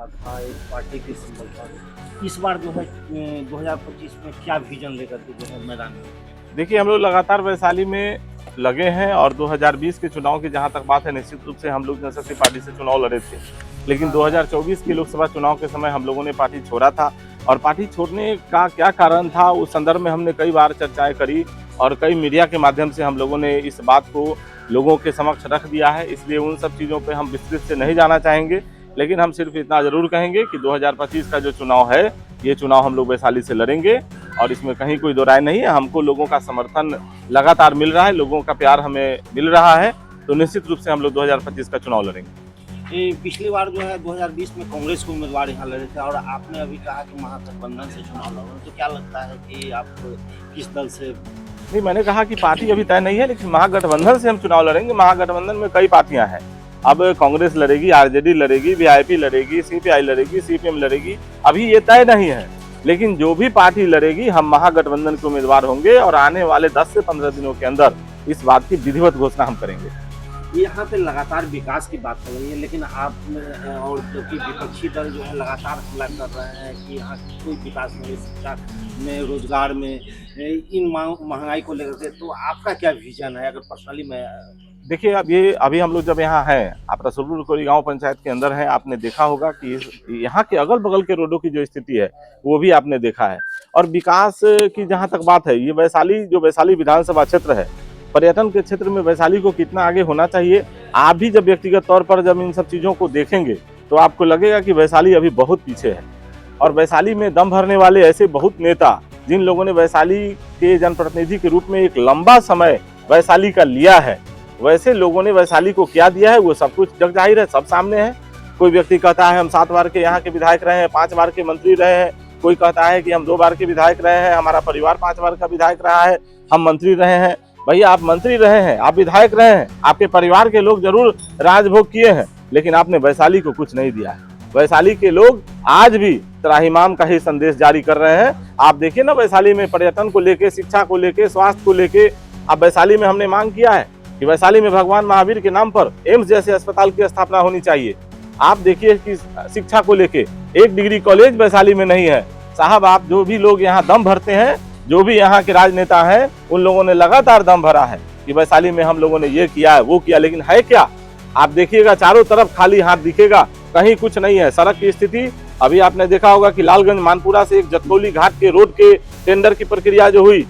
रहा था, एक पार्टी के सिंबल था। इस बार जो है 2025 में क्या विजन लेकर के जो है मैदान में? देखिए, हम लोग लगातार वैशाली में लगे हैं और 2020 के चुनाव की जहां तक बात है, निश्चित रूप से हम लोग जनशक्ति पार्टी से चुनाव लड़े थे। लेकिन 2024 के लोकसभा चुनाव के समय हम लोगों ने पार्टी छोड़ा था और पार्टी छोड़ने का क्या कारण था, उस संदर्भ में हमने कई बार चर्चाएं करी और कई मीडिया के माध्यम से हम लोगों ने इस बात को लोगों के समक्ष रख दिया है। इसलिए उन सब चीज़ों पर हम विस्तृत से नहीं जाना चाहेंगे, लेकिन हम सिर्फ इतना ज़रूर कहेंगे कि 2025 का जो चुनाव है, ये चुनाव हम लोग वैशाली से लड़ेंगे और इसमें कहीं कोई दो राय नहीं है। हमको लोगों का समर्थन लगातार मिल रहा है, लोगों का प्यार हमें मिल रहा है, तो निश्चित रूप से हम लोग 2025 का चुनाव लड़ेंगे। पिछली बार जो है 2020 में कांग्रेस के उम्मीदवार यहाँ लड़े थे और आपने अभी कहा कि महागठबंधन से चुनाव लड़ रहे हैं, तो क्या लगता है कि आप किस दल से? नहीं, मैंने कहा कि पार्टी अभी तय नहीं है, लेकिन महागठबंधन से हम चुनाव लड़ेंगे। महागठबंधन में कई पार्टियां हैं, अब कांग्रेस लड़ेगी, आरजेडी लड़ेगी, वीआईपी लड़ेगी, सीपीआई लड़ेगी, सीपीएम लड़ेगी, अभी ये तय नहीं है। लेकिन जो भी पार्टी लड़ेगी, हम महागठबंधन के उम्मीदवार होंगे और आने वाले 10 से 15 दिनों के अंदर इस बात की विधिवत घोषणा हम करेंगे। यहाँ पे लगातार विकास की बात कर रही है, लेकिन आप और जो कि विपक्षी दल जो है लगातार हमला कर रहे हैं कि यहाँ कोई विकास नहीं, शिक्षा में, रोजगार में, इन महंगाई को लेकर के, तो आपका क्या विजन है? अगर पर्सनली मैं देखिए, अब ये अभी हम लोग जब यहाँ हैं, आप रसूलपुर कोरी गांव पंचायत के अंदर हैं, आपने देखा होगा कि यहाँ के अगल बगल के रोडों की जो स्थिति है वो भी आपने देखा है। और विकास की जहाँ तक बात है, ये वैशाली विधानसभा क्षेत्र है, पर्यटन के क्षेत्र में वैशाली को कितना आगे होना चाहिए, आप भी जब व्यक्तिगत तौर पर जब इन सब चीज़ों को देखेंगे तो आपको लगेगा कि वैशाली अभी बहुत पीछे है। और वैशाली में दम भरने वाले ऐसे बहुत नेता, जिन लोगों ने वैशाली के जनप्रतिनिधि के रूप में एक लंबा समय वैशाली का लिया है, वैसे लोगों ने वैशाली को क्या दिया है वो सब कुछ जग जाहिर है, सब सामने है। कोई व्यक्ति कहता है हम 7 बार के यहाँ के विधायक रहे हैं, 5 बार के मंत्री रहे हैं, कोई कहता है कि हम 2 बार के विधायक रहे हैं, हमारा परिवार 5 बार का विधायक रहा है, हम मंत्री रहे हैं। भैया, आप मंत्री रहे हैं, आप विधायक रहे हैं, आपके परिवार के लोग जरूर राजभोग किए हैं, लेकिन आपने वैशाली को कुछ नहीं दिया है। वैशाली के लोग आज भी त्राहिमाम का ही संदेश जारी कर रहे हैं। आप देखिए ना, वैशाली में पर्यटन को लेके, शिक्षा को लेके, स्वास्थ्य को लेके, अब वैशाली में हमने मांग किया है कि वैशाली में भगवान महावीर के नाम पर एम्स जैसे अस्पताल की स्थापना होनी चाहिए। आप देखिए कि शिक्षा को लेके 1 डिग्री कॉलेज वैशाली में नहीं है। साहब, आप जो भी लोग यहाँ दम भरते हैं, जो भी यहाँ के राजनेता हैं, उन लोगों ने लगातार दम भरा है कि वैशाली में हम लोगों ने ये किया है, वो किया, लेकिन है क्या? आप देखिएगा चारों तरफ खाली हाथ दिखेगा, कहीं कुछ नहीं है। सड़क की स्थिति अभी आपने देखा होगा कि लालगंज मानपुरा से एक जतकौली घाट के रोड के टेंडर की प्रक्रिया जो हुई,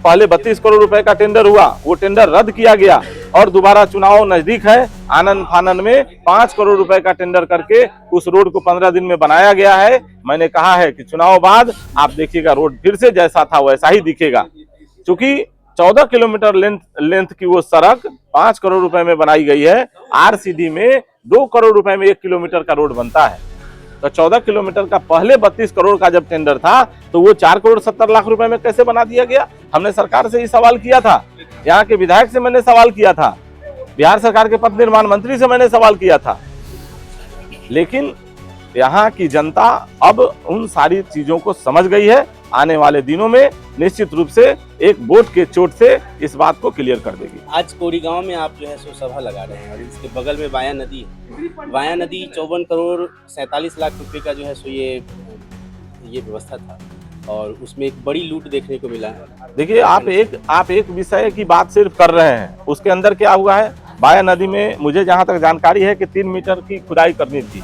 पहले 32 करोड़ रुपए का टेंडर हुआ, वो टेंडर रद्द किया गया और दोबारा चुनाव नजदीक है, आनंद फानन में 5 करोड़ रुपए का टेंडर करके उस रोड को 15 दिन में बनाया गया है। मैंने कहा है कि चुनाव बाद आप देखिएगा रोड फिर से जैसा था वैसा ही दिखेगा, क्योंकि 14 किलोमीटर लेंथ की वो सड़क 5 करोड़ रुपए में बनाई गई है। आरसीडी में 2 करोड़ रुपए में 1 किलोमीटर का रोड बनता है, तो 14 किलोमीटर का पहले 32 करोड़ का जब टेंडर था तो वो 4 करोड़ 70 लाख रुपए में कैसे बना दिया गया? हमने सरकार से ही सवाल किया था, यहाँ के विधायक से मैंने सवाल किया था, बिहार सरकार के पथ निर्माण मंत्री से मैंने सवाल किया था, लेकिन यहाँ की जनता अब उन सारी चीजों को समझ गई है। आने वाले दिनों में निश्चित रूप से एक वोट के चोट से इस बात को क्लियर कर देगी। आज कोरी गांव में आप जो है सो सभा लगा रहे हैं और इसके बगल में वाया नदी है। वाया नदी 54 करोड़ 47 लाख रुपए का जो है सो ये व्यवस्था था और उसमें एक बड़ी लूट देखने को मिला है। देखिए, आप एक विषय की बात सिर्फ कर रहे हैं, उसके अंदर क्या हुआ है? वाया नदी में मुझे जहां तक जानकारी है कि 3 मीटर की खुदाई करनी थी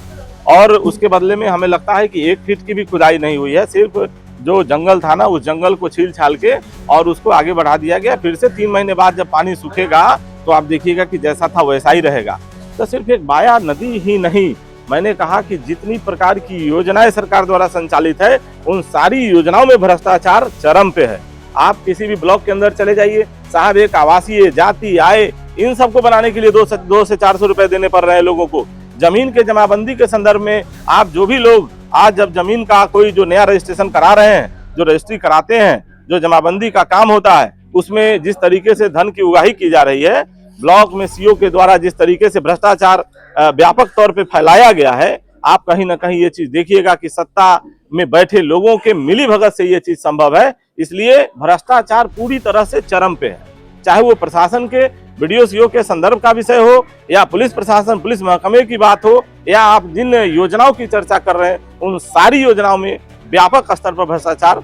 और उसके बदले में हमें लगता है कि 1 फीट की भी खुदाई नहीं हुई है। सिर्फ जो जंगल था ना, उस जंगल को छील छाल के और उसको आगे बढ़ा दिया गया। फिर से 3 महीने बाद जब पानी सूखेगा तो आप देखिएगा कि जैसा था वैसा ही रहेगा। तो सिर्फ एक वाया नदी ही नहीं, मैंने कहा कि जितनी प्रकार की योजनाएं सरकार द्वारा संचालित है, उन सारी योजनाओं में भ्रष्टाचार चरम पे है। आप किसी भी ब्लॉक के अंदर चले जाइए साहब, एक आवासीय, जाति, आय, इन सबको बनाने के लिए 2 से 400 रुपए देने पड़ रहे हैं लोगों को। जमीन के जमाबंदी के संदर्भ में आप जो भी लोग आज जब जमीन का कोई जो नया रजिस्ट्रेशन करा रहे हैं, जो रजिस्ट्री कराते हैं, जो जमाबंदी का काम होता है, उसमें जिस तरीके से धन की उगाही की जा रही है, ब्लॉक में सीओ के द्वारा जिस तरीके से भ्रष्टाचार व्यापक तौर पे फैलाया गया है, आप कहीं ना कहीं ये चीज देखिएगा कि सत्ता में बैठे लोगों के मिलीभगत से ये चीज संभव है। इसलिए भ्रष्टाचार पूरी तरह से चरम पे है, चाहे वो प्रशासन के BDO के संदर्भ का विषय हो या पुलिस प्रशासन पुलिस महकमे की बात हो या आप जिन योजनाओं की चर्चा कर रहे हैं उन सारी योजनाओं में व्यापक स्तर पर भ्रष्टाचार,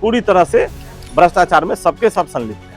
पूरी तरह से भ्रष्टाचार में सबके सब संलिप्त हैं।